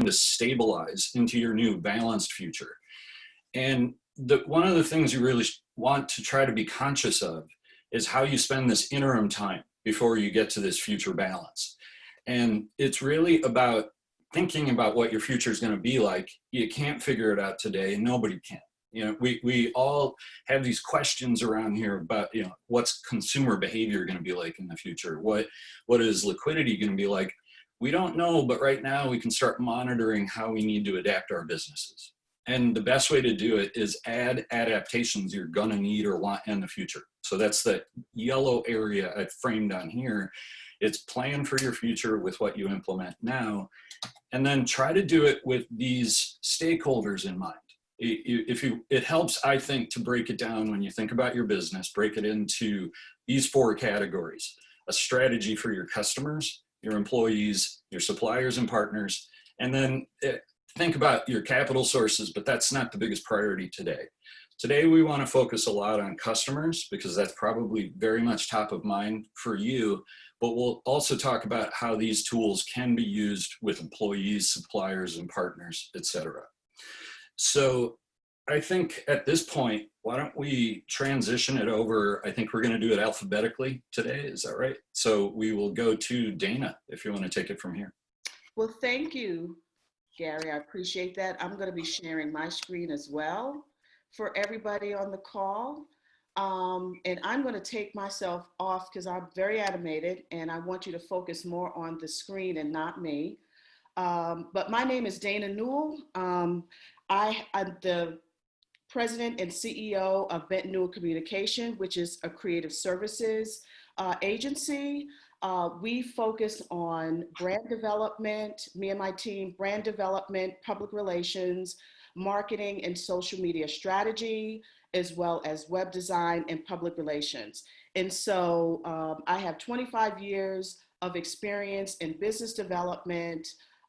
to stabilize into your new balanced future. And one of the things you really want to try to be conscious of is how you spend this interim time before you get to this future balance. And it's really about thinking about what your future is going to be like. You can't figure it out today, and nobody can. We all have these questions around here about, what's consumer behavior going to be like in the future? What is liquidity going to be like? We don't know, but right now we can start monitoring how we need to adapt our businesses. And the best way to do it is add adaptations you're going to need or want in the future. So that's the yellow area I've framed on here. It's plan for your future with what you implement now, and then try to do it with these stakeholders in mind. It helps, I think, to break it down when you think about your business, break it into these 4 categories: a strategy for your customers, your employees, your suppliers and partners, and then think about your capital sources, but that's not the biggest priority today. Today, we want to focus a lot on customers because that's probably very much top of mind for you, but we'll also talk about how these tools can be used with employees, suppliers, and partners, et cetera. So I think at this point, why don't we transition it over? I think we're going to do it alphabetically today. Is that right? So we will go to Dana, if you want to take it from here. Well, thank you, Gary. I appreciate that. I'm going to be sharing my screen as well for everybody on the call. And I'm going to take myself off because I'm very animated and I want you to focus more on the screen and not me. But my name is Dana Newell. I'm the president and CEO of Benton Newell Communication, which is a creative services agency. We focus on brand development, me and my team, brand development, public relations, marketing and social media strategy, as well as web design and public relations. And so I have 25 years of experience in business development,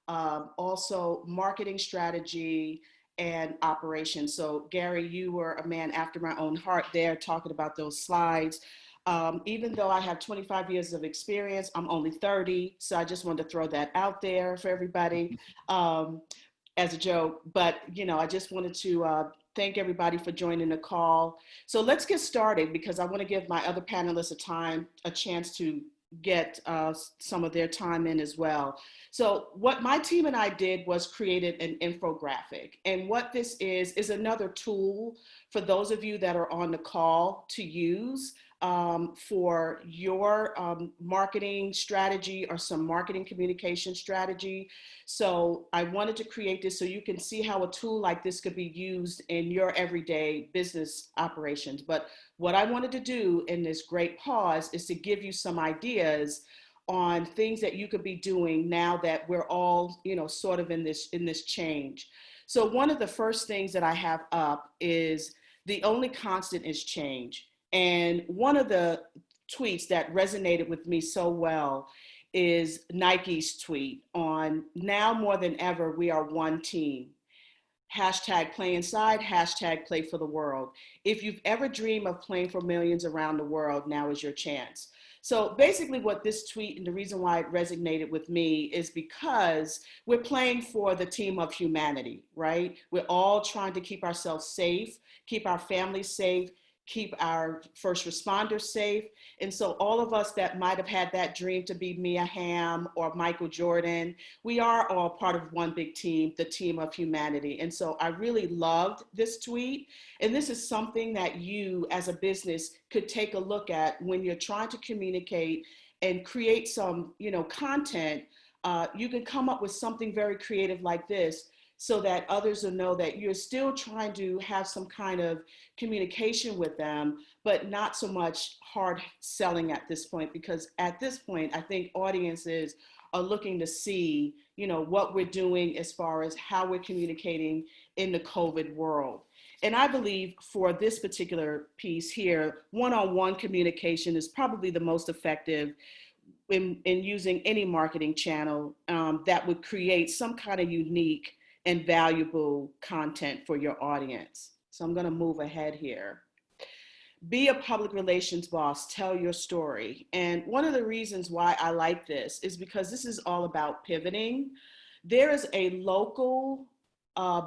also marketing strategy and operations. So Gary, you were a man after my own heart there talking about those slides. Even though I have 25 years of experience, I'm only 30. So I just wanted to throw that out there for everybody as a joke. But, I just wanted to thank everybody for joining the call. So let's get started because I want to give my other panelists a chance to get some of their time in as well. So what my team and I did was created an infographic. And what this is another tool for those of you that are on the call to use for your marketing strategy or some marketing communication strategy. So I wanted to create this so you can see how a tool like this could be used in your everyday business operations. But what I wanted to do in this great pause is to give you some ideas on things that you could be doing now that we're all, sort of in this change. So one of the first things that I have up is the only constant is change. And one of the tweets that resonated with me so well is Nike's tweet on now more than ever, we are one team. Hashtag play inside, hashtag play for the world. If you've ever dreamed of playing for millions around the world, now is your chance. So basically what this tweet and the reason why it resonated with me is because we're playing for the team of humanity, right? We're all trying to keep ourselves safe, keep our families safe, keep our first responders safe. And so all of us that might have had that dream to be Mia Hamm or Michael Jordan, we are all part of one big team, the team of humanity. And so I really loved this tweet. And this is something that you as a business could take a look at when you're trying to communicate and create some, content. You can come up with something very creative like this, so that others will know that you're still trying to have some kind of communication with them, but not so much hard selling at this point, because at this point, I think audiences are looking to see, what we're doing as far as how we're communicating in the COVID world. And I believe for this particular piece here, one-on-one communication is probably the most effective in using any marketing channel that would create some kind of unique and valuable content for your audience. So I'm going to move ahead here. Be a public relations boss, tell your story. And one of the reasons why I like this is because this is all about pivoting. There is a local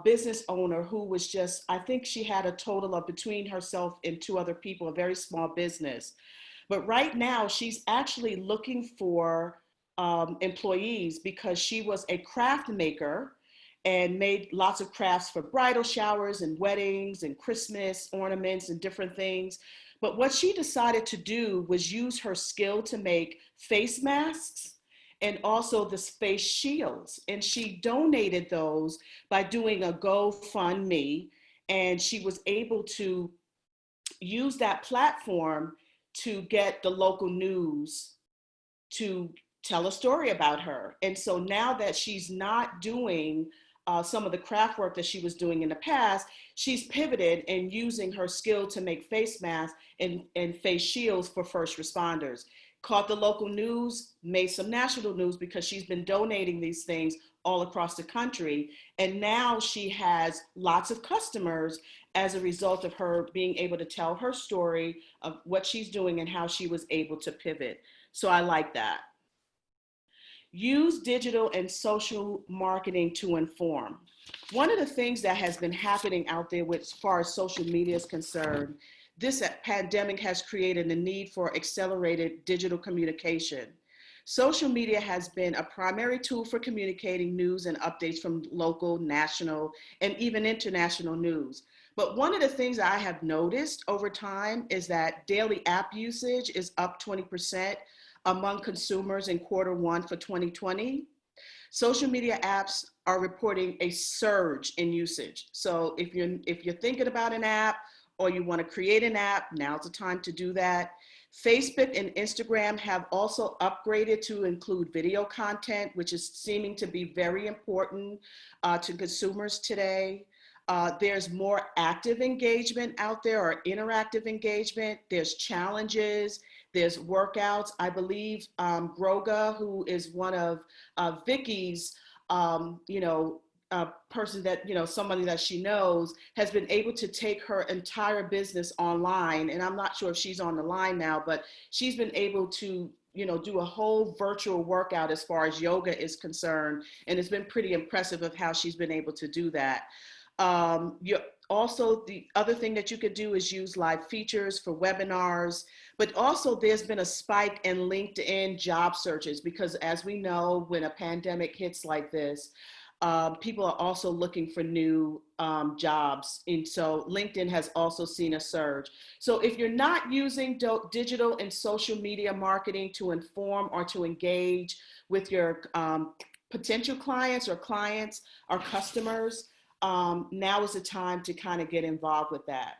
business owner who was just, I think she had a total of between herself and two other people, a very small business. But right now, she's actually looking for employees because she was a craft maker and made lots of crafts for bridal showers and weddings and Christmas ornaments and different things. But what she decided to do was use her skill to make face masks and also the face shields. And she donated those by doing a GoFundMe. And she was able to use that platform to get the local news to tell a story about her. And so now that she's not doing some of the craft work that she was doing in the past, she's pivoted and using her skill to make face masks and face shields for first responders. Caught the local news, made some national news because she's been donating these things all across the country. And now she has lots of customers as a result of her being able to tell her story of what she's doing and how she was able to pivot. So I like that. Use digital and social marketing to inform. One of the things that has been happening out there with, as far as social media is concerned, this pandemic has created a need for accelerated digital communication. Social media has been a primary tool for communicating news and updates from local, national, and even international news. But one of the things I have noticed over time is that daily app usage is up 20% among consumers in Q1 for 2020. Social media apps are reporting a surge in usage. So if you're thinking about an app or you want to create an app, now's the time to do that. Facebook and Instagram have also upgraded to include video content, which is seeming to be very important to consumers today. There's more active engagement out there, or interactive engagement. There's challenges, there's workouts. I believe Groga, who is one of Vicky's, person that, somebody that she knows, has been able to take her entire business online. And I'm not sure if she's on the line now, but she's been able to do a whole virtual workout as far as yoga is concerned. And it's been pretty impressive of how she's been able to do that. Also, the other thing that you could do is use live features for webinars, but also there's been a spike in LinkedIn job searches because, as we know, when a pandemic hits like this, people are also looking for new jobs. And so LinkedIn has also seen a surge. So if you're not using digital and social media marketing to inform or to engage with your potential clients or customers, now is the time to kind of get involved with that.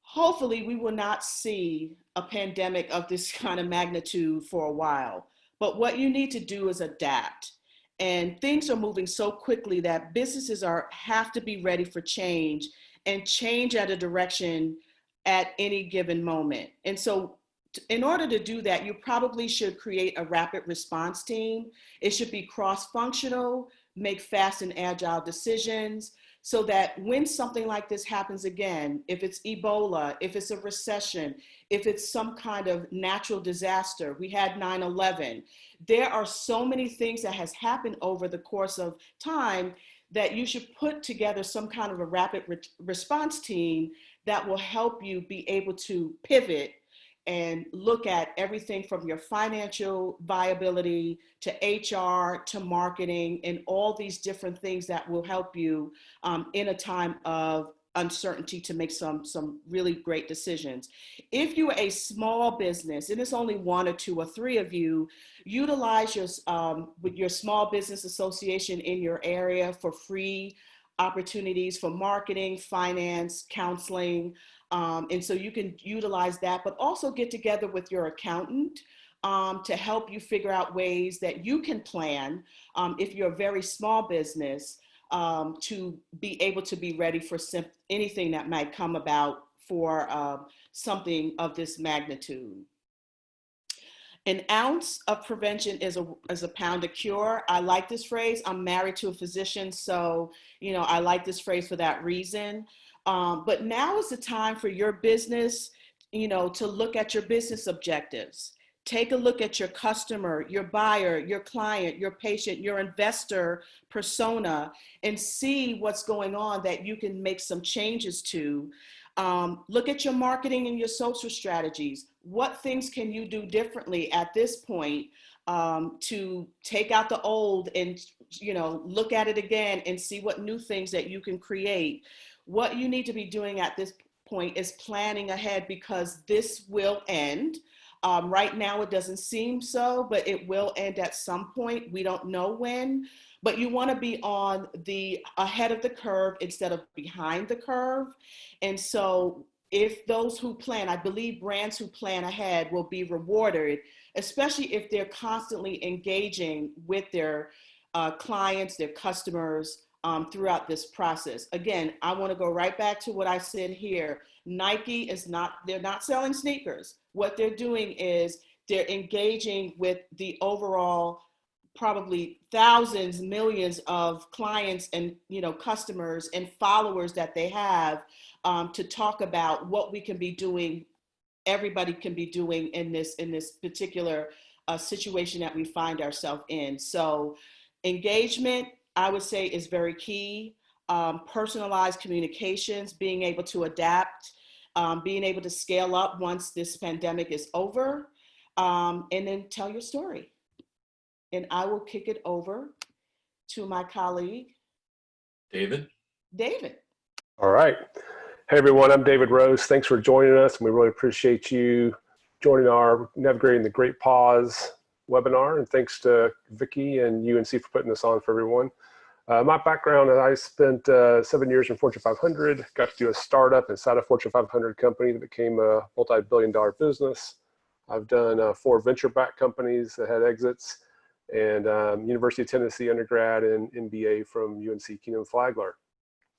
Hopefully, we will not see a pandemic of this kind of magnitude for a while. But what you need to do is adapt. And things are moving so quickly that businesses have to be ready for change and change at a direction at any given moment. And so in order to do that, you probably should create a rapid response team. It should be cross-functional, make fast and agile decisions so that when something like this happens again, if it's Ebola, if it's a recession, if it's some kind of natural disaster, we had 9/11, there are so many things that has happened over the course of time that you should put together some kind of a rapid response team that will help you be able to pivot and look at everything from your financial viability to HR to marketing and all these different things that will help you in a time of uncertainty to make some really great decisions. If you're a small business and it's only one or two or three of you, utilize with your small business association in your area for free opportunities for marketing, finance, counseling. And so you can utilize that, but also get together with your accountant to help you figure out ways that you can plan if you're a very small business to be able to be ready for anything that might come about for something of this magnitude. An ounce of prevention is a pound of cure. I like this phrase. I'm married to a physician, so I like this phrase for that reason. But now is the time for your business, to look at your business objectives, Take a look at your customer, your buyer, your client, your patient, your investor persona, and see what's going on that you can make some changes to. Look at your marketing and your social strategies. What things can you do differently at this point to take out the old and, you know, look at it again and see what new things that you can create. What you need to be doing at this point is planning ahead, because this will end. Right now, it doesn't seem so, but it will end at some point. We don't know when, but you want to be on the ahead of the curve instead of behind the curve. And so if those who plan, I believe brands who plan ahead will be rewarded, especially if they're constantly engaging with their clients, their customers, throughout this process. Again, I want to go right back to what I said here. Nike is not, they're not selling sneakers. What they're doing is they're engaging with the overall probably thousands, millions of clients and, you know, customers and followers that they have, to talk about what we can be doing, everybody can be doing in this particular situation that we find ourselves in. So engagement, I would say, is very key. Personalized communications, being able to adapt, being able to scale up once this pandemic is over, and then tell your story. And I will kick it over to my colleague, David? David. All right. Hey, everyone, I'm David Rose. Thanks for joining us. And we really appreciate you joining our Navigating the Great Pause webinar. And thanks to Vicki and UNC for putting this on for everyone. My background, I spent 7 years in Fortune 500, got to do a startup inside a Fortune 500 company that became a multi-billion-dollar business. I've done 4 venture-backed companies that had exits, and University of Tennessee undergrad and MBA from UNC Keenan-Flagler.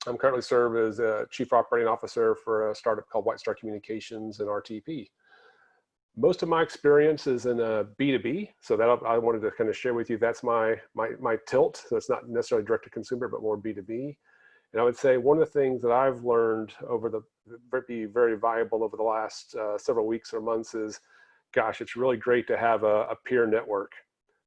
I'm currently serve as a Chief Operating Officer for a startup called White Star Communications and RTP. Most of my experience is in B2B, so that I wanted to kind of share with you. That's my tilt. So it's not necessarily direct to consumer, but more B2B. And I would say one of the things that I've learned be very valuable over the last several weeks or months is, gosh, it's really great to have a peer network.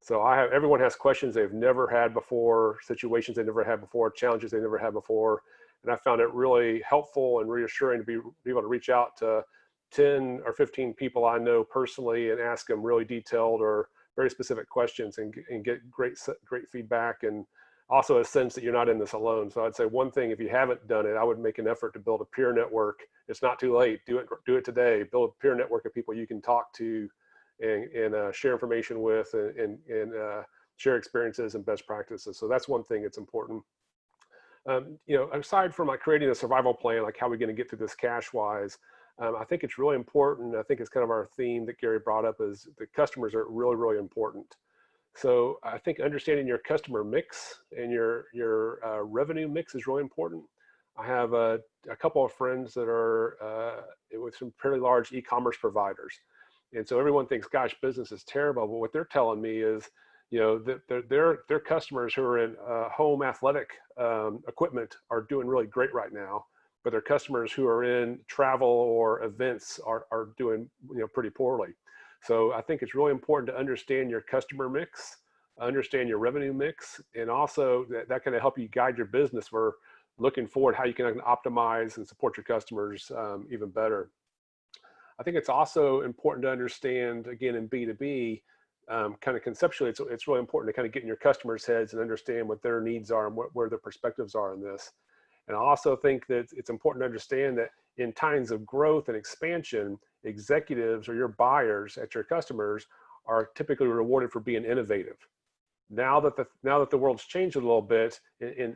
So everyone has questions they've never had before, situations they've never had before, challenges they've never had before. And I found it really helpful and reassuring to be able to reach out to 10 or 15 people I know personally and ask them really detailed or very specific questions and get great feedback, and also a sense that you're not in this alone. So I'd say one thing, if you haven't done it, I would make an effort to build a peer network. It's not too late. Do it today. Build a peer network of people you can talk to and share information with and share experiences and best practices. So that's one thing that's important. You know, aside from like creating a survival plan, like how are we going to get through this cash wise, I think it's really important. I think it's kind of our theme that Gary brought up, is the customers are really, really important. So I think understanding your customer mix and your revenue mix is really important. I have a couple of friends that are with some fairly large e-commerce providers. And so everyone thinks, gosh, business is terrible. But what they're telling me is, you know, that their customers who are in home athletic equipment are doing really great right now. But their customers who are in travel or events are doing, you know, pretty poorly. So I think it's really important to understand your customer mix, understand your revenue mix, and also that can help you guide your business for looking forward, how you can optimize and support your customers even better. I think it's also important to understand, again, in B2B, kind of conceptually, it's really important to kind of get in your customers' heads and understand what their needs are and where their perspectives are in this. And I also think that it's important to understand that in times of growth and expansion, executives or your buyers at your customers are typically rewarded for being innovative. Now that the world's changed a little bit,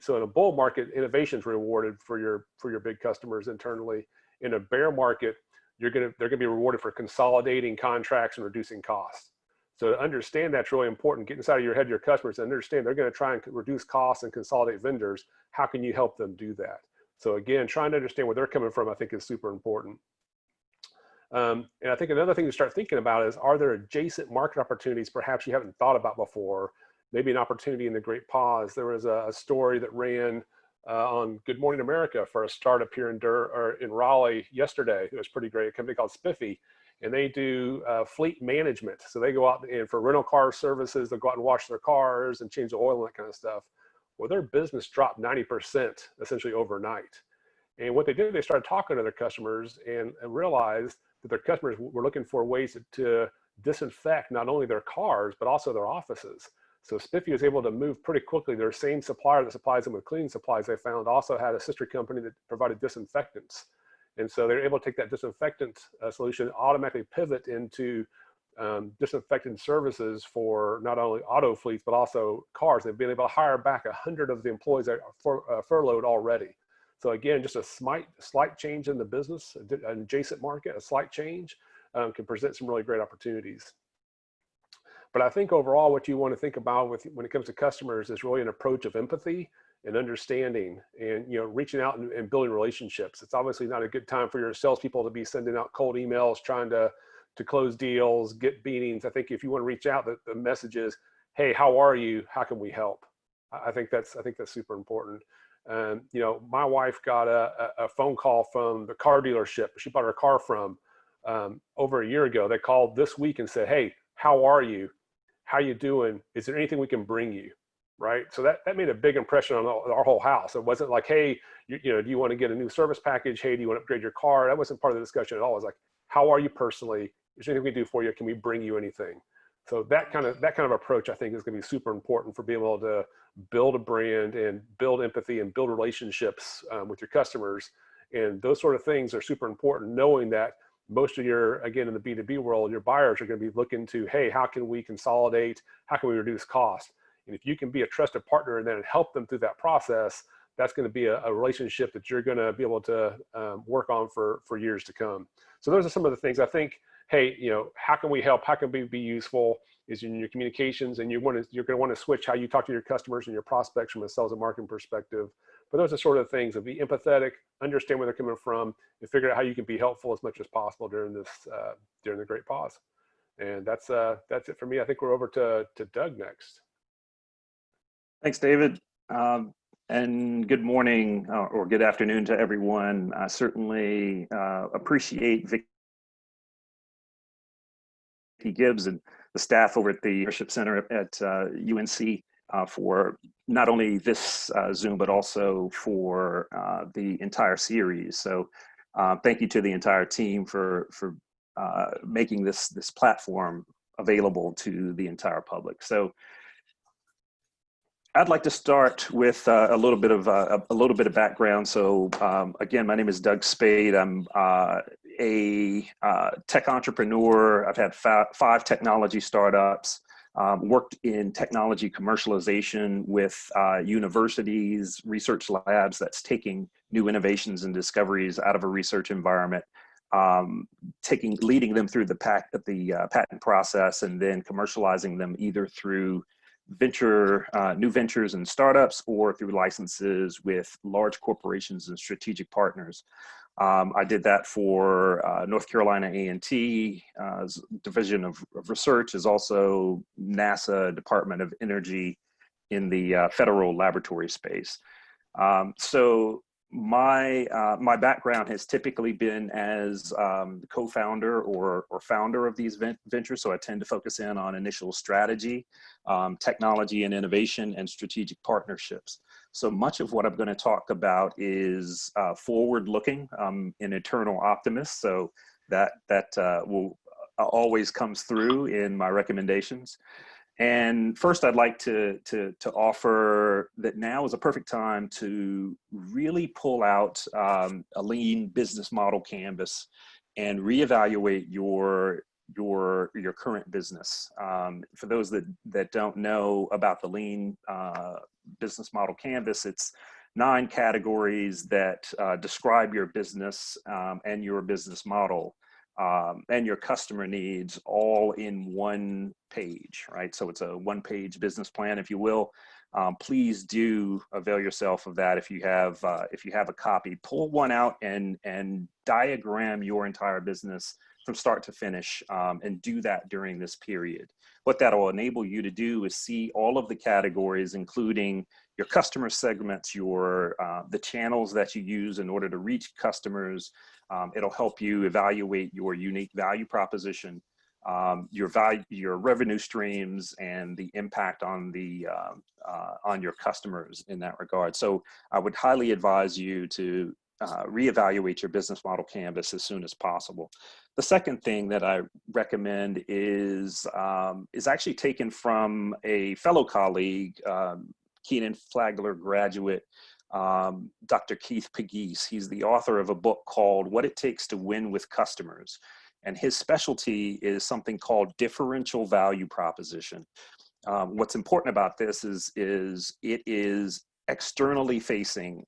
so in a bull market, innovation is rewarded for your big customers internally. In a bear market, they're gonna be rewarded for consolidating contracts and reducing costs. So to understand that's really important. Get inside of your head, your customers, and understand they're going to try and reduce costs and consolidate vendors. How can you help them do that? So again, trying to understand where they're coming from, I think, is super important. And I think another thing to start thinking about is, are there adjacent market opportunities perhaps you haven't thought about before? Maybe an opportunity in the Great Pause. There was a story that ran on Good Morning America for a startup here in Raleigh yesterday. It was pretty great. A company called Spiffy. and they do fleet management. So they go out and for rental car services, they'll go out and wash their cars and change the oil and that kind of stuff. Well, their business dropped 90% essentially overnight. And what they did, they started talking to their customers and realized that their customers were looking for ways to disinfect not only their cars, but also their offices. So Spiffy was able to move pretty quickly. Their same supplier that supplies them with cleaning supplies, they found also had a sister company that provided disinfectants. And so they were able to take that disinfectant solution, automatically pivot into disinfectant services for not only auto fleets, but also cars. They've been able to hire back 100 of the employees that are furloughed already. So again, just a slight change in the business, an adjacent market, a slight change can present some really great opportunities. But I think overall, what you want to think about when it comes to customers is really an approach of empathy and understanding, and reaching out and building relationships. It's obviously not a good time for your salespeople to be sending out cold emails trying to close deals, get meetings. I think if you want to reach out, the message is, "Hey, how are you? How can we help?" I think that's super important. My wife got a phone call from the car dealership she bought her car from over a year ago. They called this week and said, "Hey, how are you? How you doing? Is there anything we can bring you?" Right? So that made a big impression on our whole house. It wasn't like, "Hey, do you want to get a new service package? Hey, do you want to upgrade your car?" That wasn't part of the discussion at all. It was like, "How are you personally? Is there anything we can do for you? Can we bring you anything?" So that kind of approach, I think, is going to be super important for being able to build a brand and build empathy and build relationships with your customers. And those sort of things are super important, knowing that most of again, in the B2B world, your buyers are going to be looking to, "Hey, how can we consolidate? How can we reduce cost?" And if you can be a trusted partner and then help them through that process, that's going to be a relationship that you're going to be able to work on for years to come. So those are some of the things I think. Hey, how can we help? How can we be useful? Is in your communications, and you're going to want to switch how you talk to your customers and your prospects from a sales and marketing perspective. But those are sort of things of be empathetic, understand where they're coming from, and figure out how you can be helpful as much as possible during the great pause. And that's it for me. I think we're over to Doug next. Thanks, David. And good morning or good afternoon to everyone. I certainly appreciate Vicki Gibbs and the staff over at the Leadership Center at UNC for not only this Zoom, but also for the entire series. So thank you to the entire team for making this platform available to the entire public. So I'd like to start with a little bit of background. So again, my name is Doug Spade. I'm a tech entrepreneur. I've had 5 technology startups, worked in technology commercialization with universities, research labs that's taking new innovations and discoveries out of a research environment, leading them through the patent process, and then commercializing them either through new ventures and startups or through licenses with large corporations and strategic partners. I did that for North Carolina A&T Division of Research, is also NASA Department of Energy in the federal laboratory space. So my background has typically been as co-founder or founder of these ventures. So I tend to focus in on initial strategy, technology and innovation, and strategic partnerships. So much of what I'm going to talk about is forward-looking. I'm an eternal optimist, so that will always comes through in my recommendations. And first, I'd like to offer that now is a perfect time to really pull out a lean business model canvas and reevaluate your current business. For those that don't know about the lean business model canvas, it's 9 categories that describe your business and your business model. And your customer needs all in one page, right? So it's a one-page business plan, if you will. Please do avail yourself of that if you have a copy. Pull one out and diagram your entire business from start to finish, and do that during this period. What that will enable you to do is see all of the categories, including your customer segments, your the channels that you use in order to reach customers. It'll help you evaluate your unique value proposition, your revenue streams, and the impact on your customers in that regard. So I would highly advise you to reevaluate your business model canvas as soon as possible. The second thing that I recommend is actually taken from a fellow colleague, Keenan Flagler graduate, Dr. Keith Pegues. He's the author of a book called What It Takes to Win with Customers. And his specialty is something called differential value proposition. What's important about this is it is externally facing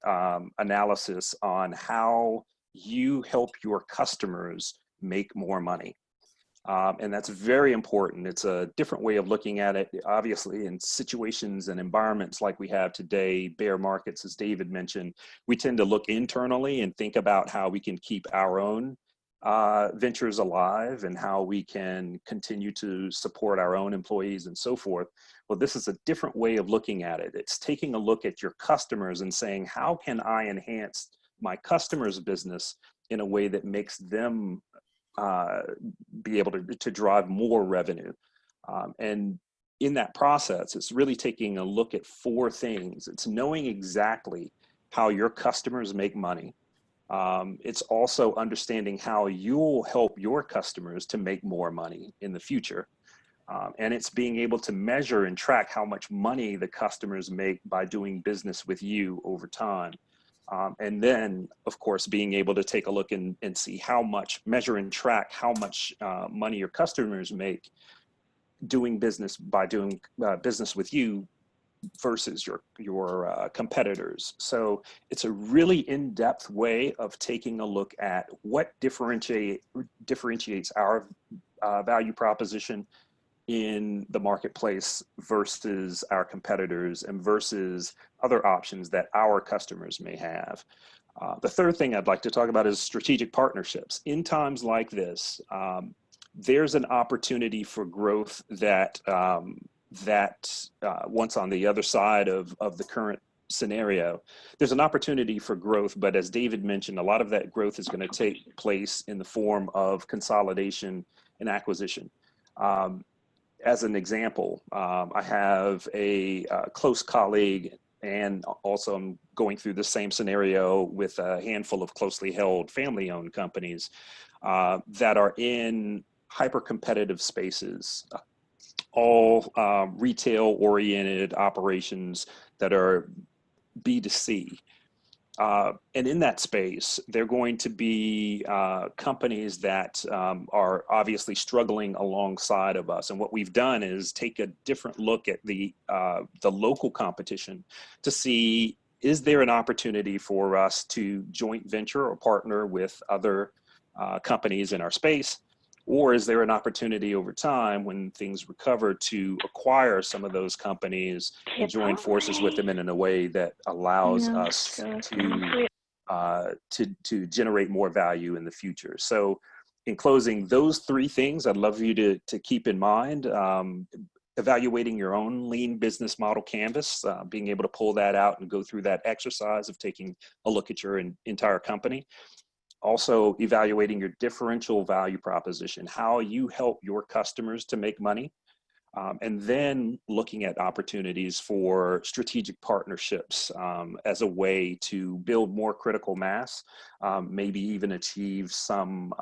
analysis on how you help your customers make more money. And that's very important. It's a different way of looking at it. Obviously, in situations and environments like we have today, bear markets, as David mentioned, we tend to look internally and think about how we can keep our own ventures alive and how we can continue to support our own employees and so forth. Well, this is a different way of looking at it. It's taking a look at your customers and saying, how can I enhance my customers' business in a way that makes them be able to drive more revenue? And in that process, it's really taking a look at 4 things. It's knowing exactly how your customers make money. It's also understanding how you'll help your customers to make more money in the future. And it's being able to measure and track how much money the customers make by doing business with you over time. And then, of course, being able to take a look and see how much, measure and track how much money your customers make doing business with you versus your competitors. So it's a really in-depth way of taking a look at what differentiates our value proposition in the marketplace versus our competitors and versus other options that our customers may have. The third thing I'd like to talk about is strategic partnerships. In times like this, there's an opportunity for growth that once on the other side of the current scenario, there's an opportunity for growth. But as David mentioned, a lot of that growth is going to take place in the form of consolidation and acquisition. As an example, I have a close colleague, and also I'm going through the same scenario with a handful of closely held family-owned companies that are in hyper-competitive spaces, all retail-oriented operations that are B2C. And in that space, they're going to be companies that are obviously struggling alongside of us. And what we've done is take a different look at the local competition to see, is there an opportunity for us to joint venture or partner with other companies in our space? Or is there an opportunity over time when things recover to acquire some of those companies and join forces with them in a way that allows us to generate more value in the future? So in closing, those 3 things I'd love you to keep in mind. Evaluating your own lean business model canvas, being able to pull that out and go through that exercise of taking a look at your entire company. Also evaluating your differential value proposition, how you help your customers to make money, and then looking at opportunities for strategic partnerships as a way to build more critical mass, maybe even achieve some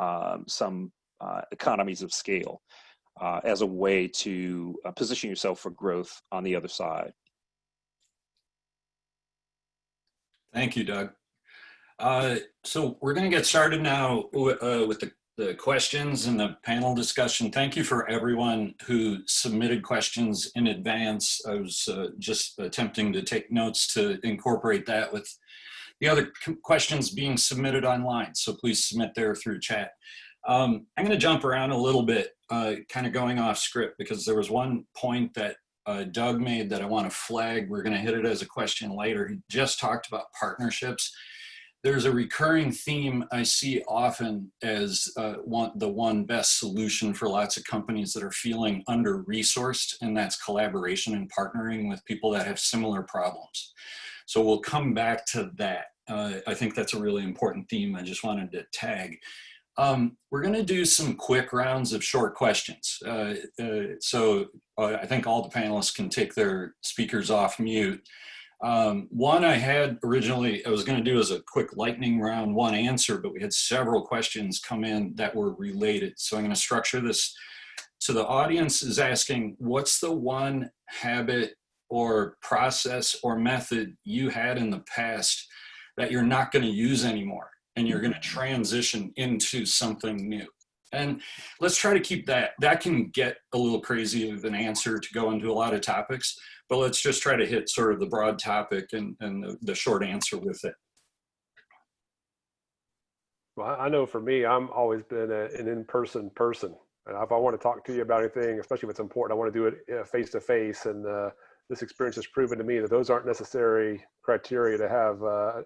economies of scale as a way to position yourself for growth on the other side. Thank you, Doug. So we're going to get started now with the questions and the panel discussion. Thank you for everyone who submitted questions in advance. I was just attempting to take notes to incorporate that with the other questions being submitted online. So please submit there through chat. I'm going to jump around a little bit, kind of going off script, because there was one point that Doug made that I want to flag. We're going to hit it as a question later. He just talked about partnerships. there's a recurring theme I see often as the one best solution for lots of companies that are feeling under-resourced, and that's collaboration and partnering with people that have similar problems. So we'll come back to that. I think that's a really important theme I just wanted to tag. We're going to do some quick rounds of short questions. So I think all the panelists can take their speakers off mute. One I had originally, I was going to do as a quick lightning round, one answer, but we had several questions come in that were related. So I'm going to structure this. So the audience is asking, what's the one habit or process or method you had in the past that you're not going to use anymore, and you're going to transition into something new? And let's try to keep that. That can get a little crazy of an answer to go into a lot of topics, but let's just try to hit sort of the broad topic and the short answer with it. Well, I know for me, I'm always been an in-person person. And if I want to talk to you about anything, especially if it's important, I want to do it face to face. And this experience has proven to me that those aren't necessary criteria to have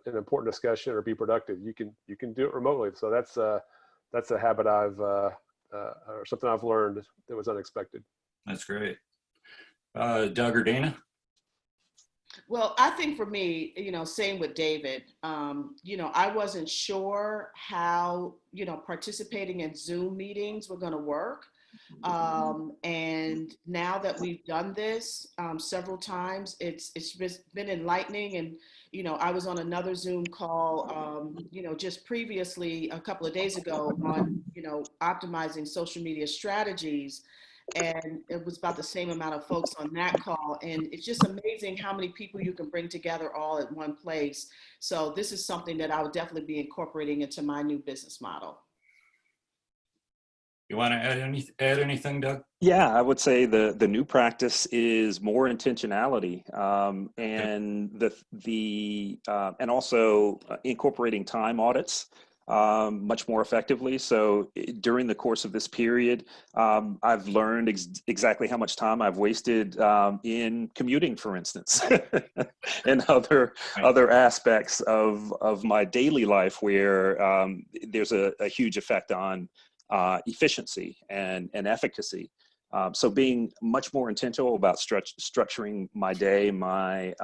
an important discussion or be productive. You can do it remotely. So that's a habit or something I've learned that was unexpected. That's great. Doug or Dana? Well, I think for me, same with David, I wasn't sure how, participating in Zoom meetings were going to work. And now that we've done this several times, it's been enlightening. And, I was on another Zoom call, just previously a couple of days ago on, optimizing social media strategies. And it was about the same amount of folks on that call. And it's just amazing how many people you can bring together all at one place. So this is something that I would definitely be incorporating into my new business model. You want to add anything, Doug? Yeah, I would say the new practice is more intentionality, and and also incorporating time audits much more effectively. So during the course of this period, I've learned exactly how much time I've wasted in commuting, for instance, and other aspects of my daily life where there's a huge effect on efficiency and efficacy. So being much more intentional about structuring my day, my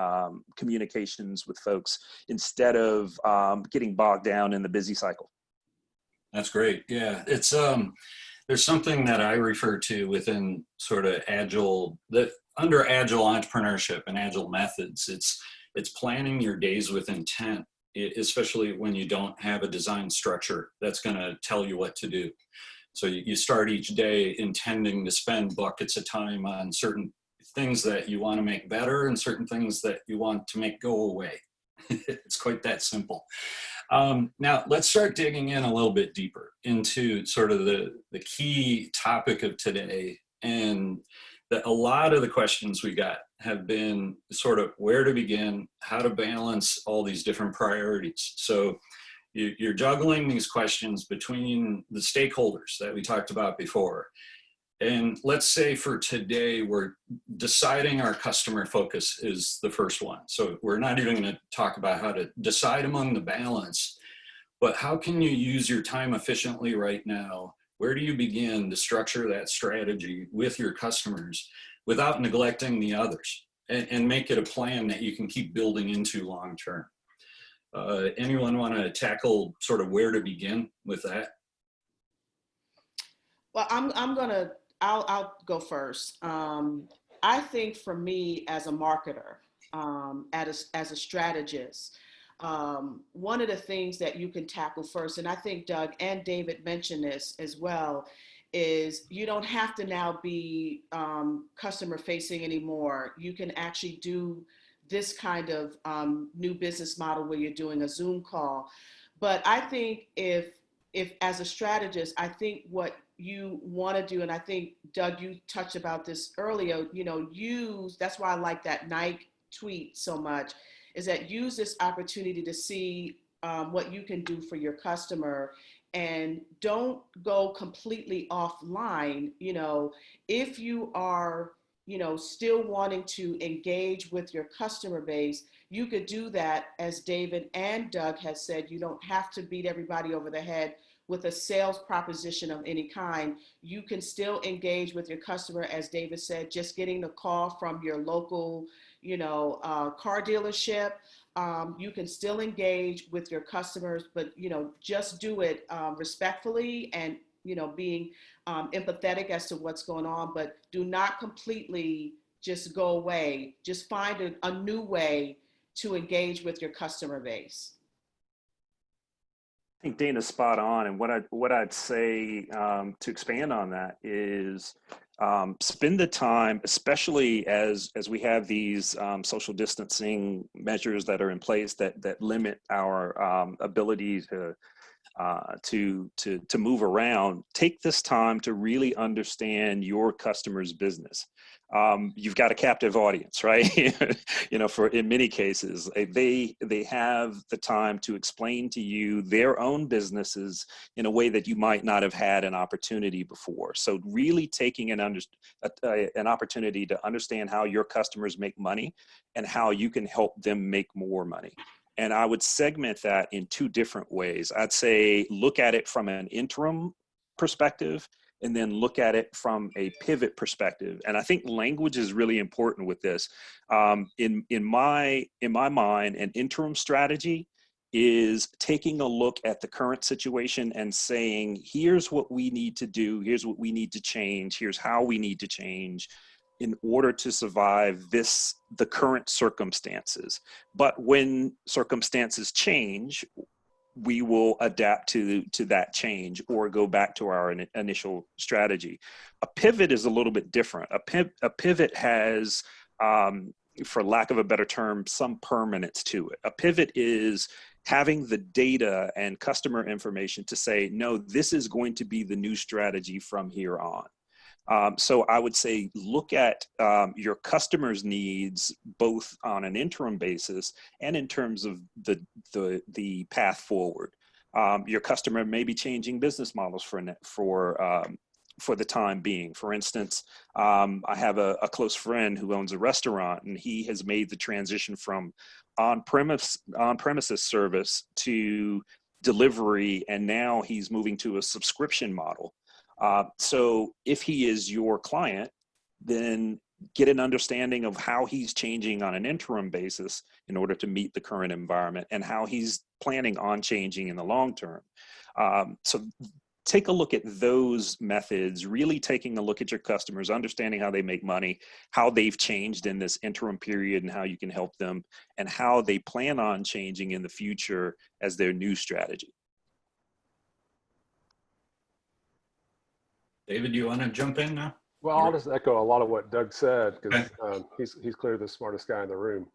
communications with folks, instead of getting bogged down in the busy cycle. That's great. Yeah, it's there's something that I refer to within sort of under agile entrepreneurship and agile methods. It's planning your days with intent, especially when you don't have a design structure that's going to tell you what to do. So you start each day intending to spend buckets of time on certain things that you want to make better and certain things that you want to make go away. It's quite that simple. Now let's start digging in a little bit deeper into sort of the key topic of today. And a lot of the questions we got have been sort of where to begin, how to balance all these different priorities. So you're juggling these questions between the stakeholders that we talked about before. And let's say for today, we're deciding our customer focus is the first one. So we're not even going to talk about how to decide among the balance, but how can you use your time efficiently right now? Where do you begin to structure that strategy with your customers without neglecting the others, and make it a plan that you can keep building into long term? Anyone want to tackle sort of where to begin with that? Well, I'll go first. I think for me as a marketer, as a strategist, one of the things that you can tackle first, and I think Doug and David mentioned this as well, is you don't have to now be customer facing anymore. You can actually do this kind of new business model where you're doing a Zoom call. But I think if as a strategist, I think what you want to do, and I think Doug, you touched about this earlier, that's why I like that Nike tweet so much, is that use this opportunity to see what you can do for your customer, and don't go completely offline. If you are still wanting to engage with your customer base, you could do that, as David and Doug has said. You don't have to beat everybody over the head with a sales proposition of any kind. You can still engage with your customer, as David said, just getting the call from your local, car dealership. You can still engage with your customers, but, just do it respectfully and, being empathetic as to what's going on, but do not completely just go away. Just find a new way to engage with your customer base. I think Dana's spot on, and what I'd say to expand on that is spend the time, especially as we have these social distancing measures that are in place that limit our ability to move around. Take this time to really understand your customer's business. You've got a captive audience, right? For in many cases, they have the time to explain to you their own businesses in a way that you might not have had an opportunity before. So really taking an opportunity to understand how your customers make money and how you can help them make more money. And I would segment that in two different ways. I'd say look at it from an interim perspective, and then look at it from a pivot perspective. And I think language is really important with this. In my mind, an interim strategy is taking a look at the current situation and saying, here's what we need to do, here's what we need to change, here's how we need to change in order to survive the current circumstances. But when circumstances change, we will adapt to that change or go back to our initial strategy. A pivot is a little bit different. A pivot has, for lack of a better term, some permanence to it. A pivot is having the data and customer information to say, no, this is going to be the new strategy from here on. So I would say look at your customers' needs both on an interim basis and in terms of the path forward. Your customer may be changing business models for the time being. For instance, I have a close friend who owns a restaurant, and he has made the transition from on-premises service to delivery, and now he's moving to a subscription model. So if he is your client, then get an understanding of how he's changing on an interim basis in order to meet the current environment and how he's planning on changing in the long term. So take a look at those methods, really taking a look at your customers, understanding how they make money, how they've changed in this interim period and how you can help them, and how they plan on changing in the future as their new strategy. David, do you want to jump in now? Well, I'll just echo a lot of what Doug said, because he's clearly the smartest guy in the room.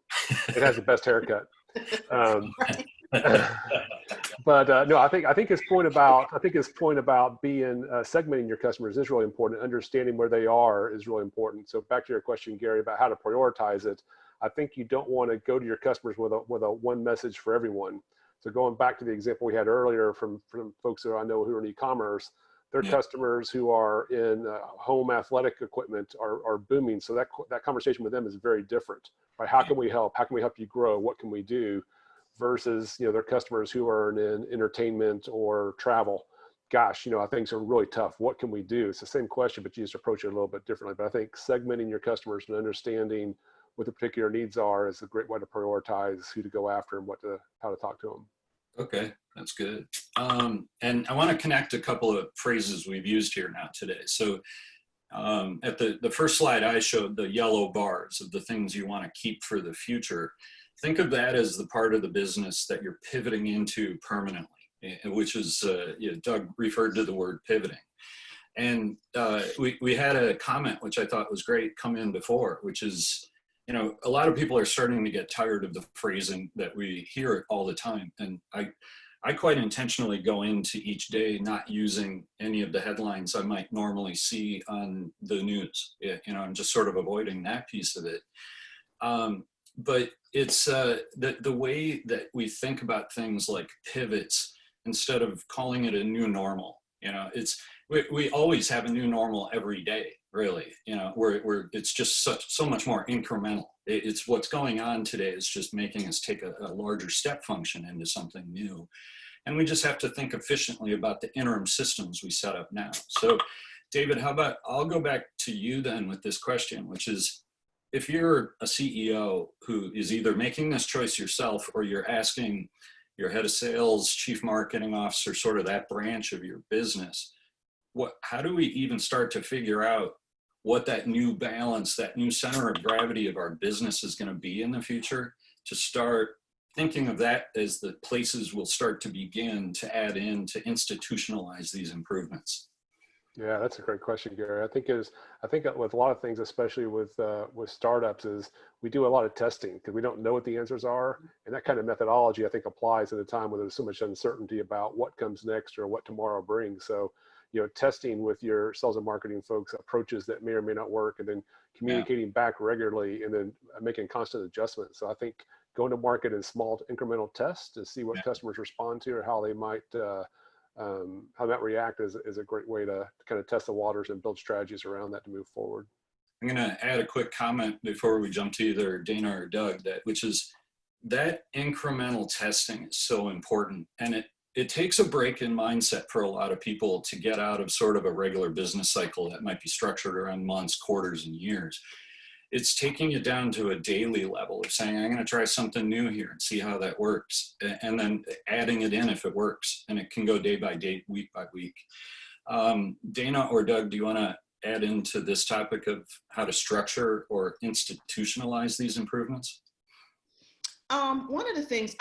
It has the best haircut. But no, I think his point about being segmenting your customers is really important. Understanding where they are is really important. So back to your question, Gary, about how to prioritize it. I think you don't want to go to your customers with a one message for everyone. So going back to the example we had earlier from folks that I know who are in e-commerce, their customers who are in home athletic equipment are booming. So that conversation with them is very different, right? How can we help? How can we help you grow? What can we do? Versus, their customers who are in entertainment or travel. Gosh, things are really tough. What can we do? It's the same question, but you just approach it a little bit differently. But I think segmenting your customers and understanding what the particular needs are is a great way to prioritize who to go after and how to talk to them. Okay, that's good. And I want to connect a couple of phrases we've used here now today. So at the first slide, I showed the yellow bars of the things you want to keep for the future. Think of that as the part of the business that you're pivoting into permanently, which is, Doug referred to the word pivoting. And we had a comment, which I thought was great, come in before, which is, a lot of people are starting to get tired of the phrasing that we hear all the time. And I quite intentionally go into each day not using any of the headlines I might normally see on the news. I'm just sort of avoiding that piece of it. But it's the way that we think about things like pivots, instead of calling it a new normal. We always have a new normal every day, really. Where it's just so much more incremental. It's what's going on today is just making us take a larger step function into something new. And we just have to think efficiently about the interim systems we set up now. So David, how about, I'll go back to you then with this question, which is, if you're a CEO who is either making this choice yourself or you're asking your head of sales, chief marketing officer, sort of that branch of your business, how do we even start to figure out what that new balance, that new center of gravity of our business is going to be in the future, to start thinking of that as the places we'll start to begin to add in to institutionalize these improvements? Yeah, that's a great question, Gary. I think with a lot of things, especially with startups, is we do a lot of testing because we don't know what the answers are, and that kind of methodology I think applies at a time when there's so much uncertainty about what comes next or what tomorrow brings. So, testing with your sales and marketing folks approaches that may or may not work, and then communicating back regularly, and then making constant adjustments. So I think going to market in small incremental tests to see what customers respond to or how they might react is a great way to kind of test the waters and build strategies around that to move forward. I'm going to add a quick comment before we jump to either Dana or Doug, which is that incremental testing is so important. And it takes a break in mindset for a lot of people to get out of sort of a regular business cycle that might be structured around months, quarters, and years. It's taking it down to a daily level of saying, I'm going to try something new here and see how that works. And then adding it in if it works. And it can go day by day, week by week. Dana or Doug, do you want to add into this topic of how to structure or institutionalize these improvements? One of the things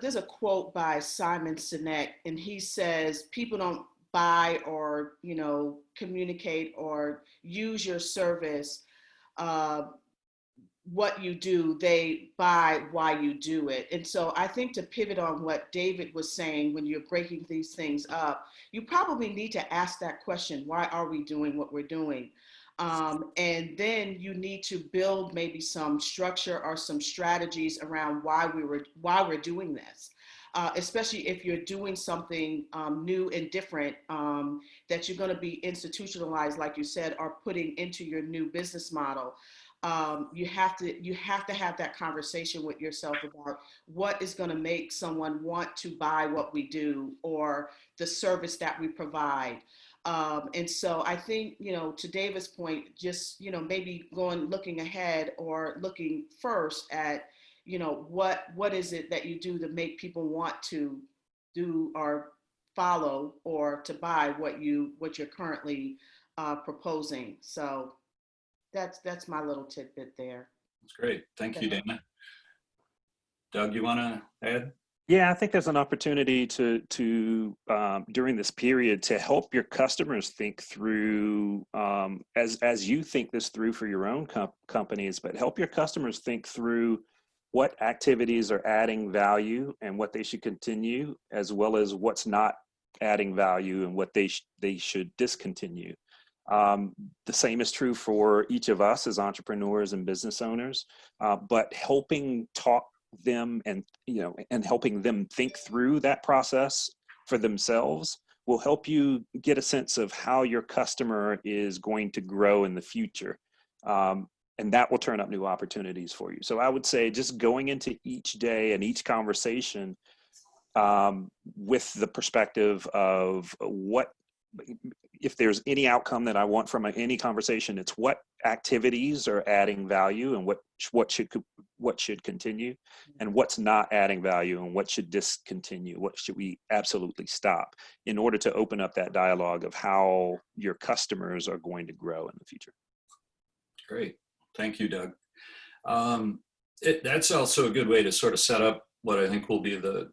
there's a quote by Simon Sinek, and he says, people don't buy or, communicate or use your service, what you do, they buy why you do it. And so I think to pivot on what David was saying, when you're breaking these things up, you probably need to ask that question, why are we doing what we're doing? And then you need to build maybe some structure or some strategies around why we're doing this. Especially if you're doing something new and different that you're going to be institutionalized, like you said, or putting into your new business model. You have to have that conversation with yourself about what is going to make someone want to buy what we do or the service that we provide. And so I think, to David's point, just, maybe looking ahead or looking first at, what is it that you do to make people want to do or follow or to buy what you're currently proposing. So that's my little tidbit there. That's great. Thank you, Dana. Doug, you want to add? Yeah, I think there's an opportunity to during this period to help your customers think through, as you think this through for your own companies, but help your customers think through what activities are adding value and what they should continue, as well as what's not adding value and what they should discontinue. The same is true for each of us as entrepreneurs and business owners, but helping talk them and helping them think through that process for themselves will help you get a sense of how your customer is going to grow in the future, and that will turn up new opportunities for you. So I would say just going into each day and each conversation with the perspective of what, if there's any outcome that I want from any conversation, it's what activities are adding value and what should continue, and what's not adding value and what should discontinue, what should we absolutely stop, in order to open up that dialogue of how your customers are going to grow in the future. Great. Thank you, Doug. That's also a good way to sort of set up what I think will be the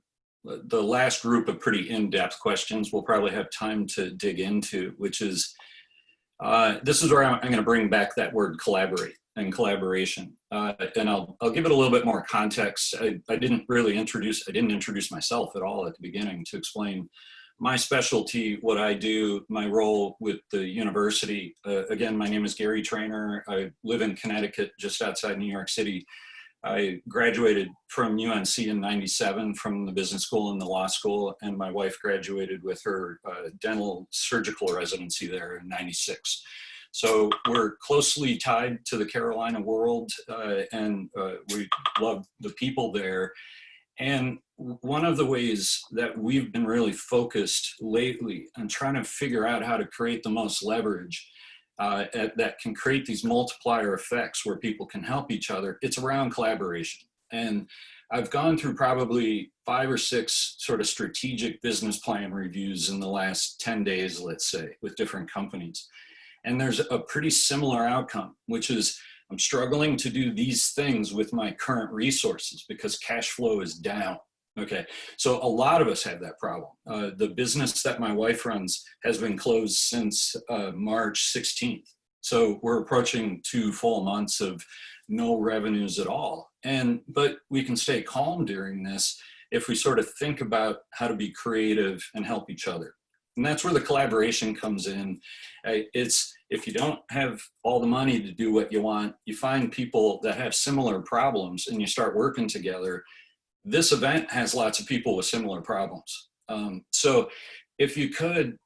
last group of pretty in-depth questions we'll probably have time to dig into, which is, this is where I'm going to bring back that word collaborate and collaboration. And I'll give it a little bit more context. I didn't introduce myself at all at the beginning to explain my specialty, what I do, my role with the university. Again, my name is Gary Traynor. I live in Connecticut, just outside New York City. I graduated from UNC in '97 from the business school and the law school, and my wife graduated with her dental surgical residency there in '96. So we're closely tied to the Carolina world, and we love the people there. And one of the ways that we've been really focused lately on trying to figure out how to create the most leverage that can create these multiplier effects where people can help each other, it's around collaboration. And I've gone through probably 5 or 6 sort of strategic business plan reviews in the last 10 days, let's say, with different companies. And there's a pretty similar outcome, which is I'm struggling to do these things with my current resources because cash flow is down. Okay, so a lot of us have that problem. The business that my wife runs has been closed since March 16th. So we're approaching 2 full months of no revenues at all. But we can stay calm during this if we sort of think about how to be creative and help each other. And that's where the collaboration comes in. It's if you don't have all the money to do what you want, you find people that have similar problems and you start working together. This event has lots of people with similar problems. So if you could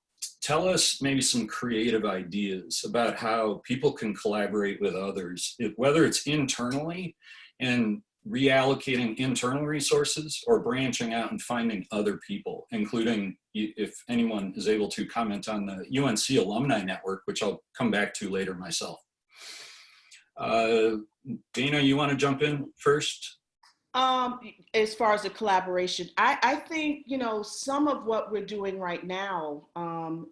tell us maybe some creative ideas about how people can collaborate with others, whether it's internally and reallocating internal resources or branching out and finding other people, including if anyone is able to comment on the UNC Alumni Network, which I'll come back to later myself. Dana, you want to jump in first? As far as the collaboration, I think, some of what we're doing right now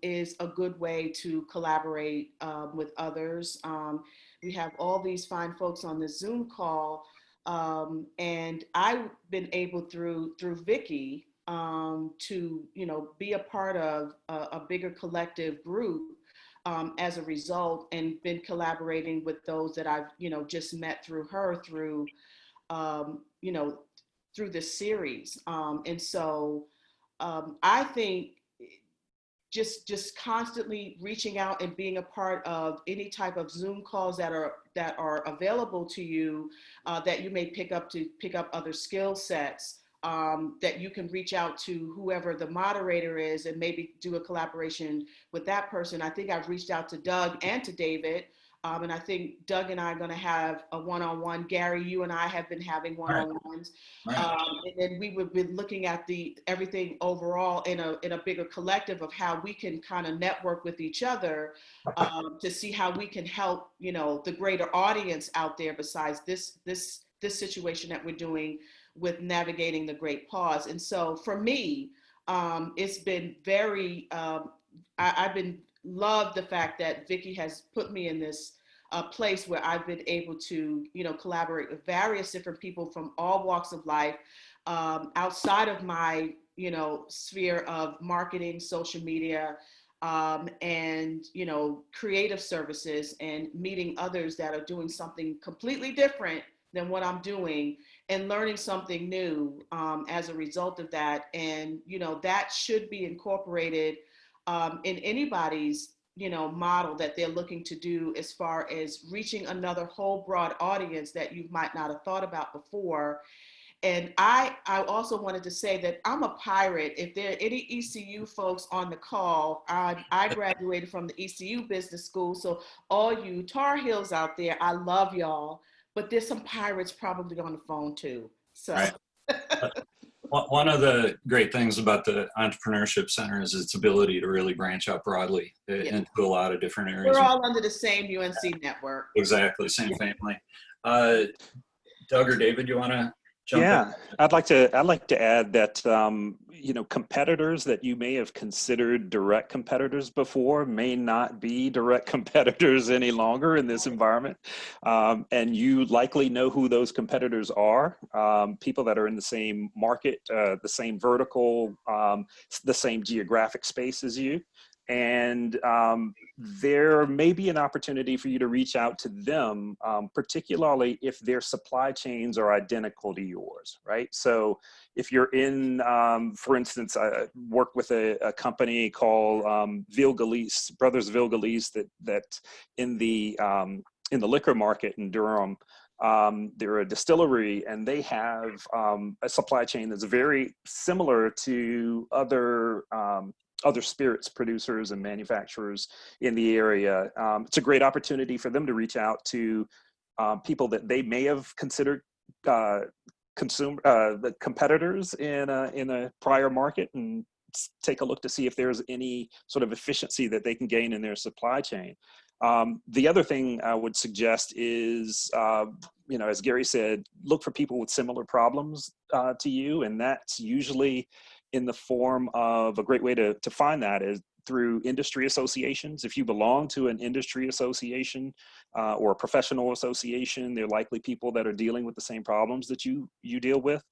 is a good way to collaborate with others. We have all these fine folks on the Zoom call, and I've been able through Vicky to, be a part of a bigger collective group as a result, and been collaborating with those that I've, just met through her through through this series. And so I think just constantly reaching out and being a part of any type of Zoom calls that are available to you, that you may pick up other skill sets, that you can reach out to whoever the moderator is and maybe do a collaboration with that person. I think I've reached out to Doug and to David. And I think Doug and I are going to have a one-on-one. Gary, you and I have been having one-on-ones. Right. And then we would be looking at everything overall in a bigger collective of how we can kind of network with each other to see how we can help, the greater audience out there besides this situation that we're doing with navigating the great pause. And so for me, it's been very, I've been loved the fact that Vicky has put me in this place where I've been able to, collaborate with various different people from all walks of life, outside of my, sphere of marketing, social media, and, creative services, and meeting others that are doing something completely different than what I'm doing, and learning something new as a result of that. And, that should be incorporated in anybody's, model that they're looking to do as far as reaching another whole broad audience that you might not have thought about before. And I also wanted to say that I'm a pirate. If there are any ECU folks on the call, I graduated from the ECU Business School. So all you Tar Heels out there, I love y'all. But there's some pirates probably on the phone too. So. Right. One of the great things about the Entrepreneurship Center is its ability to really branch out broadly into a lot of different areas. We're all under the same UNC network. Exactly, same family. Doug or David, you want to jump in? I'd like to add that competitors that you may have considered direct competitors before may not be direct competitors any longer in this environment, and you likely know who those competitors are. People that are in the same market, the same vertical, the same geographic space as you. And there may be an opportunity for you to reach out to them, particularly if their supply chains are identical to yours, right? So if you're in, for instance, I work with a company called Brothers Vilgalese, that in the liquor market in Durham, they're a distillery, and they have a supply chain that's very similar to other other spirits producers and manufacturers in the area. It's a great opportunity for them to reach out to people that they may have considered the competitors in a prior market, and take a look to see if there's any sort of efficiency that they can gain in their supply chain. The other thing I would suggest is, as Gary said, look for people with similar problems to you, and that's usually in the form of a great way to find that is through industry associations. If you belong to an industry association or a professional association, they're likely people that are dealing with the same problems that you deal with.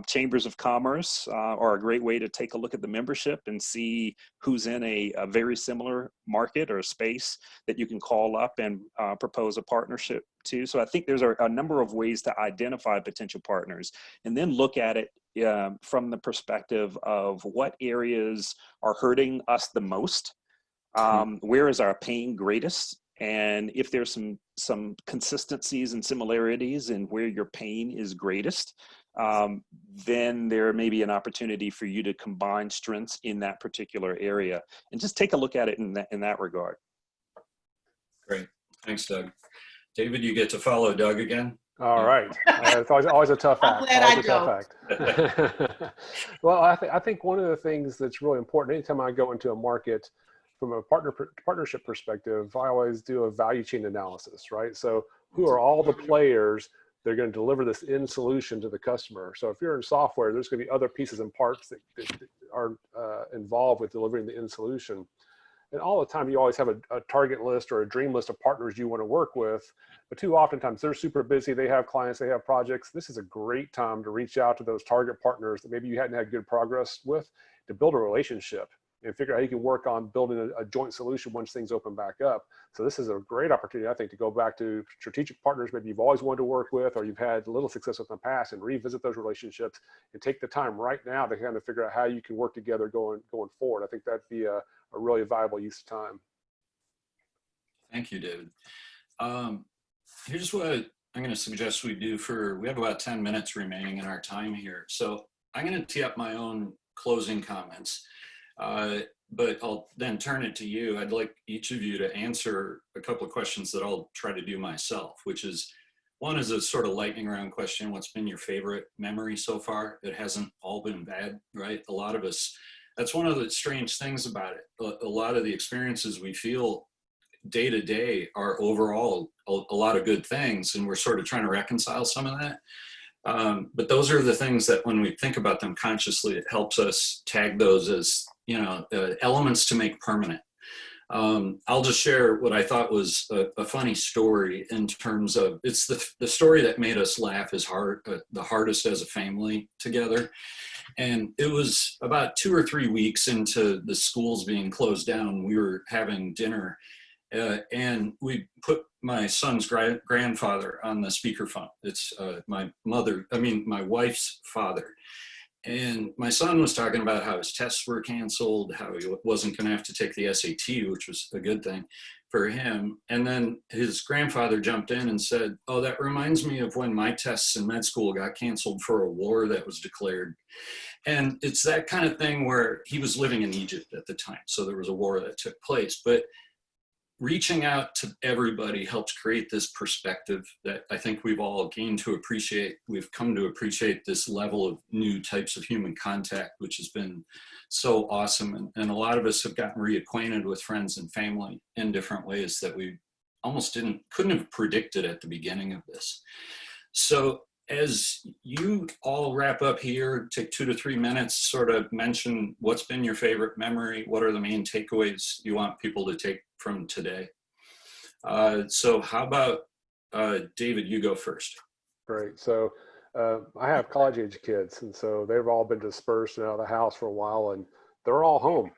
Chambers of commerce are a great way to take a look at the membership and see who's in a very similar market or space that you can call up and propose a partnership to. So I think there's a number of ways to identify potential partners, and then look at it from the perspective of what areas are hurting us the most, where is our pain greatest, and if there's some consistencies and similarities in where your pain is greatest, then there may be an opportunity for you to combine strengths in that particular area, and just take a look at it in that regard. Great. Thanks, Doug. David, you get to follow Doug again. All right. It's always a tough act. I'm glad Always I a tough act. Well, I think one of the things that's really important anytime I go into a market from a partnership perspective, I always do a value chain analysis, right? So who are all the players that are going to deliver this end solution to the customer? So if you're in software, there's going to be other pieces and parts that are involved with delivering the end solution. And all the time, you always have a target list or a dream list of partners you want to work with. But too oftentimes, they're super busy. They have clients, they have projects. This is a great time to reach out to those target partners that maybe you hadn't had good progress with, to build a relationship and figure out how you can work on building a joint solution once things open back up. So this is a great opportunity, I think, to go back to strategic partners maybe you've always wanted to work with, or you've had little success with in the past, and revisit those relationships and take the time right now to kind of figure out how you can work together going forward. I think that'd be a really valuable use of time. Thank you, David. Here's what I'm going to suggest we do we have about 10 minutes remaining in our time here. So I'm going to tee up my own closing comments, but I'll then turn it to you. I'd like each of you to answer a couple of questions that I'll try to do myself, which is, one is a sort of lightning round question. What's been your favorite memory so far? It hasn't all been bad, right? A lot of us, that's one of the strange things about it. A lot of the experiences we feel day to day are overall a lot of good things, and we're sort of trying to reconcile some of that. But those are the things that when we think about them consciously, it helps us tag those as, elements to make permanent. I'll just share what I thought was a funny story in terms of, it's the story that made us laugh the hardest as a family together. And it was about 2 or 3 weeks into the schools being closed down. We were having dinner and we put my son's grandfather on the speakerphone. It's my wife's father. And my son was talking about how his tests were canceled, how he wasn't going to have to take the SAT, which was a good thing for him. And then his grandfather jumped in and said, "Oh, that reminds me of when my tests in med school got canceled for a war that was declared." And it's that kind of thing where he was living in Egypt at the time. So there was a war that took place. But reaching out to everybody helps create this perspective that I think we've all gained to appreciate. We've come to appreciate this level of new types of human contact, which has been so awesome. And a lot of us have gotten reacquainted with friends and family in different ways that we almost couldn't have predicted at the beginning of this. So as you all wrap up here, take 2 to 3 minutes, sort of mention what's been your favorite memory. What are the main takeaways you want people to take from today? So how about David, you go first. Great. So I have college age kids, and so they've all been dispersed and out of the house for a while, and they're all home.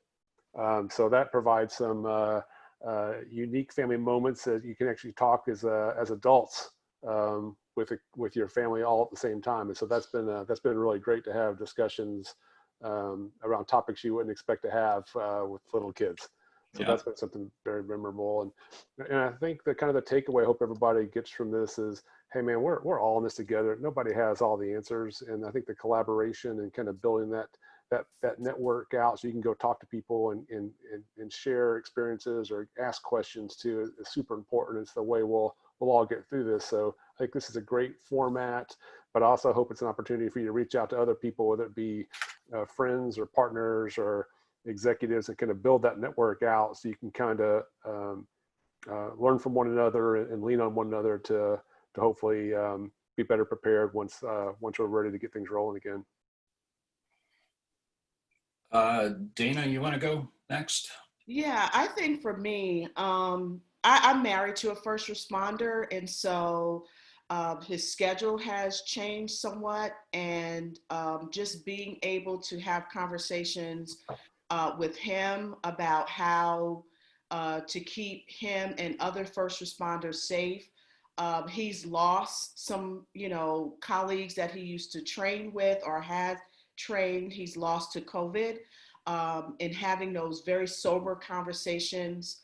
So that provides some unique family moments that you can actually talk as adults with your family all at the same time. And so that's been really great to have discussions around topics you wouldn't expect to have with little kids. So that's been something very memorable. And I think the kind of the takeaway I hope everybody gets from this is, hey man, we're all in this together. Nobody has all the answers. And I think the collaboration and kind of building that that network out so you can go talk to people and share experiences or ask questions too is super important. It's the way we'll all get through this. So I think this is a great format, but I also hope it's an opportunity for you to reach out to other people, whether it be friends or partners or executives, and kind of build that network out so you can kind of learn from one another and lean on one another to hopefully be better prepared once we're ready to get things rolling again. Dana, you want to go next? Yeah, I think for me, I'm married to a first responder, and so his schedule has changed somewhat, and just being able to have conversations with him about how to keep him and other first responders safe. He's lost some, colleagues that he used to train with or had trained. He's lost to COVID, and having those very sober conversations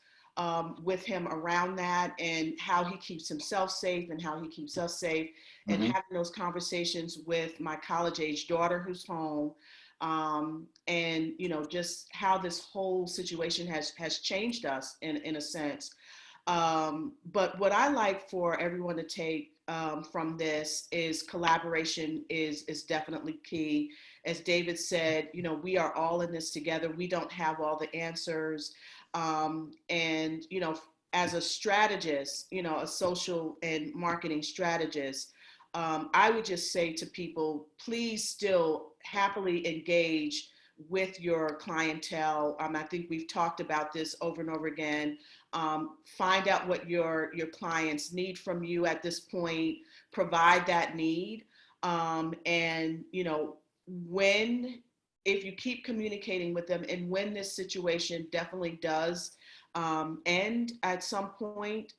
with him around that and how he keeps himself safe and how he keeps us safe, and having those conversations with my college-age daughter who's home, and just how this whole situation has changed us in a sense. But what I like for everyone to take from this is collaboration is definitely key. As David said, we are all in this together. We don't have all the answers. And, as a strategist, a social and marketing strategist, I would just say to people, please still happily engage with your clientele. I think we've talked about this over and over again. Find out what your clients need from you at this point, provide that need. And, if you keep communicating with them, and when this situation definitely does end at some point,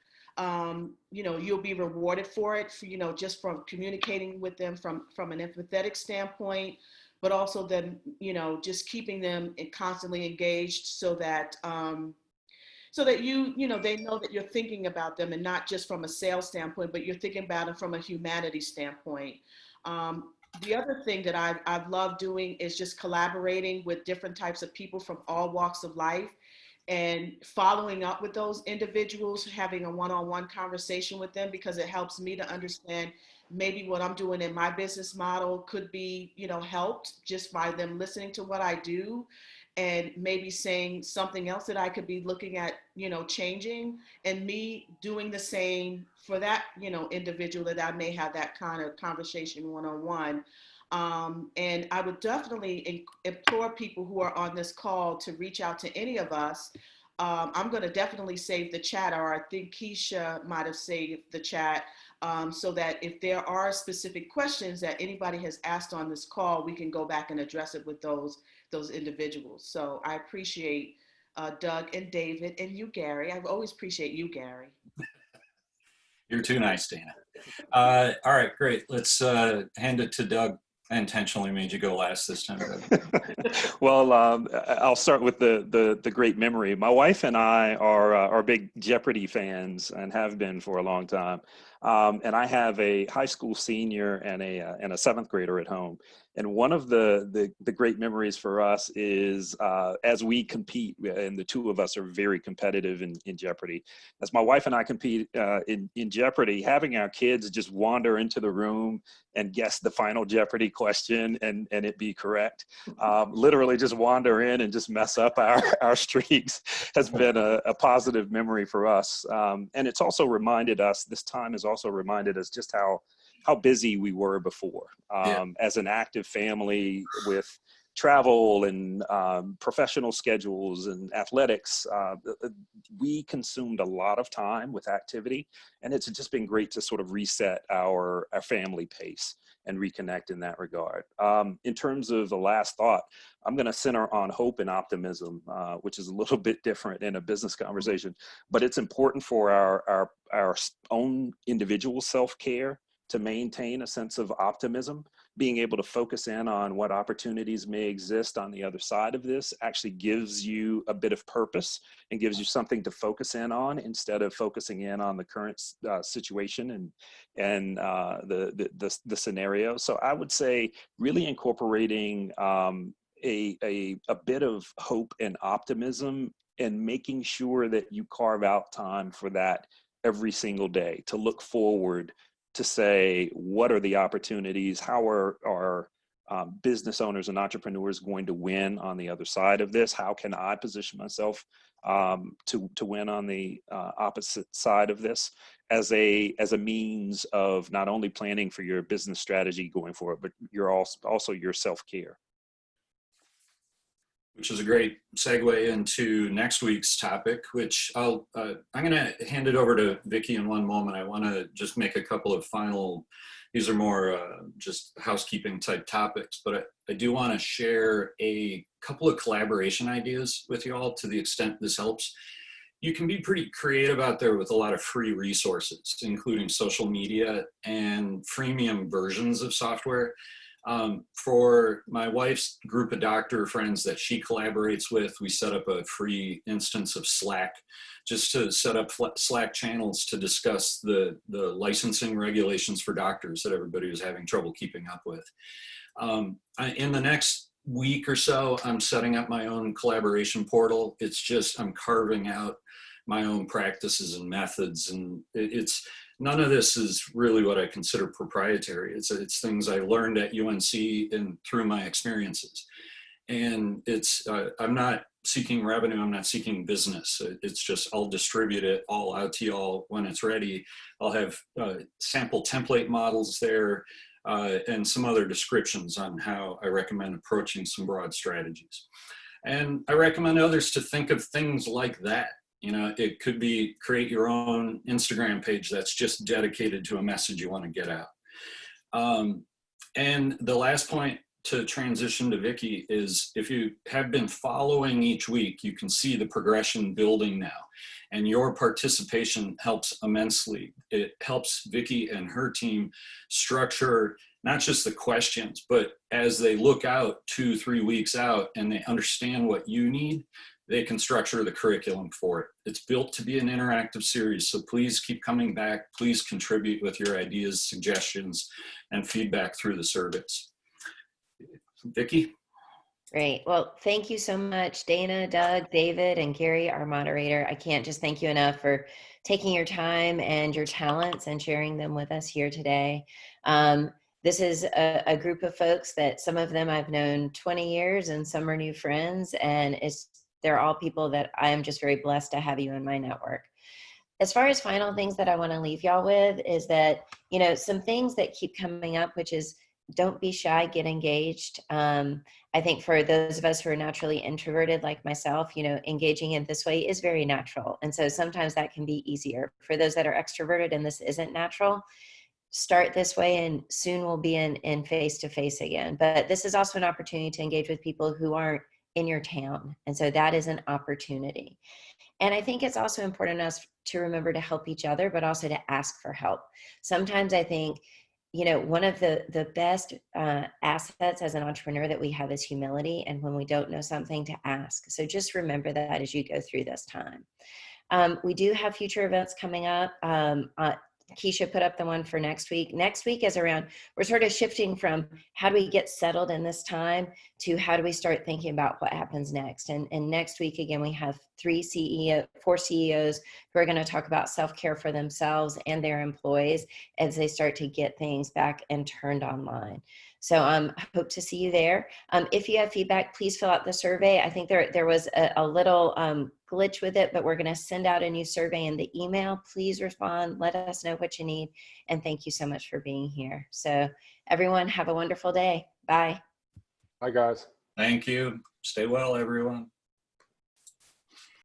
you'll be rewarded for it, just from communicating with them from an empathetic standpoint, but also then, just keeping them constantly engaged so that they know that you're thinking about them, and not just from a sales standpoint, but you're thinking about it from a humanity standpoint. The other thing that I've loved doing is just collaborating with different types of people from all walks of life, and following up with those individuals, having a one-on-one conversation with them, because it helps me to understand maybe what I'm doing in my business model could be, helped just by them listening to what I do, and maybe saying something else that I could be looking at, changing, and me doing the same for that, individual that I may have that kind of conversation one-on-one. And I would definitely implore people who are on this call to reach out to any of us. I'm going to definitely save the chat, or I think Keisha might have saved the chat, so that if there are specific questions that anybody has asked on this call, we can go back and address it with those individuals. So I appreciate Doug and David and you, Gary. I always appreciate you, Gary. You're too nice, Dana. All right, great. Let's hand it to Doug. I intentionally made you go last this time, Doug. Well, I'll start with the great memory. My wife and I are big Jeopardy fans and have been for a long time. And I have a high school senior and a seventh grader at home. And one of the great memories for us is as we compete, and the two of us are very competitive in Jeopardy. As my wife and I compete in Jeopardy, having our kids just wander into the room and guess the final Jeopardy question and it be correct, literally just wander in and just mess up our streaks, has been a positive memory for us. And it's also reminded us, this time has also reminded us just how busy we were before. As an active family with travel and professional schedules and athletics, we consumed a lot of time with activity, and it's just been great to sort of reset our family pace and reconnect in that regard. In terms of the last thought, I'm going to center on hope and optimism, which is a little bit different in a business conversation, but it's important for our own individual self-care to maintain a sense of optimism. Being able to focus in on what opportunities may exist on the other side of this actually gives you a bit of purpose and gives you something to focus in on, instead of focusing in on the current situation and the scenario. So I would say really incorporating a bit of hope and optimism, and making sure that you carve out time for that every single day, to look forward, to say, what are the opportunities? How are business owners and entrepreneurs going to win on the other side of this? How can I position myself to win on the opposite side of this, as a means of not only planning for your business strategy going forward, but you're also your self-care. Which is a great segue into next week's topic, which I'm going to hand it over to Vicki in one moment. I want to just make a couple of final, these are more just housekeeping type topics, but I do want to share a couple of collaboration ideas with you all, to the extent this helps. You can be pretty creative out there with a lot of free resources, including social media and freemium versions of software. For my wife's group of doctor friends that she collaborates with, we set up a free instance of Slack, just to set up Slack channels to discuss the licensing regulations for doctors that everybody was having trouble keeping up with. In the next week or so, I'm setting up my own collaboration portal. It's just, I'm carving out my own practices and methods, and it's none of this is really what I consider proprietary. It's things I learned at UNC and through my experiences. And it's I'm not seeking revenue, I'm not seeking business. It's just, I'll distribute it all out to y'all when it's ready. I'll have sample template models there, and some other descriptions on how I recommend approaching some broad strategies. And I recommend others to think of things like that. You know, it could be create your own Instagram page that's just dedicated to a message you want to get out. And the last point to transition to Vicki is, if you have been following each week, you can see the progression building now, and your participation helps immensely. It helps Vicki and her team structure not just the questions, but as they look out 2-3 weeks out and they understand what you need, they can structure the curriculum for it. It's built to be an interactive series, so please keep coming back. Please contribute with your ideas, suggestions, and feedback through the surveys. Vicki? Great. Well, thank you so much, Dana, Doug, David, and Gary, our moderator. I can't just thank you enough for taking your time and your talents and sharing them with us here today. This is a group of folks that some of them I've known 20 years and some are new friends, and they're all people that I am just very blessed to have you in my network. As far as final things that I want to leave y'all with is that, you know, some things that keep coming up, which is don't be shy, get engaged. I think for those of us who are naturally introverted like myself, you know, engaging in this way is very natural. And so sometimes that can be easier. For those that are extroverted and this isn't natural, start this way and soon we'll be in face-to-face again. But this is also an opportunity to engage with people who aren't in your town. And so that is an opportunity. And I think it's also important us to remember to help each other, but also to ask for help. Sometimes I think, you know, one of the best assets as an entrepreneur that we have is humility. And when we don't know something, to ask. So just remember that as you go through this time. We do have future events coming up. Keisha put up the one for next week. Next week is around, we're sort of shifting from how do we get settled in this time to how do we start thinking about what happens next. And next week, again, we have 4 CEOs who are going to talk about self-care for themselves and their employees as they start to get things back and turned online. So I hope to see you there. If you have feedback, please fill out the survey. I think there was a little glitch with it, but we're going to send out a new survey in the email. Please respond. Let us know what you need. And thank you so much for being here. So everyone, have a wonderful day. Bye. Bye, guys. Thank you. Stay well, everyone.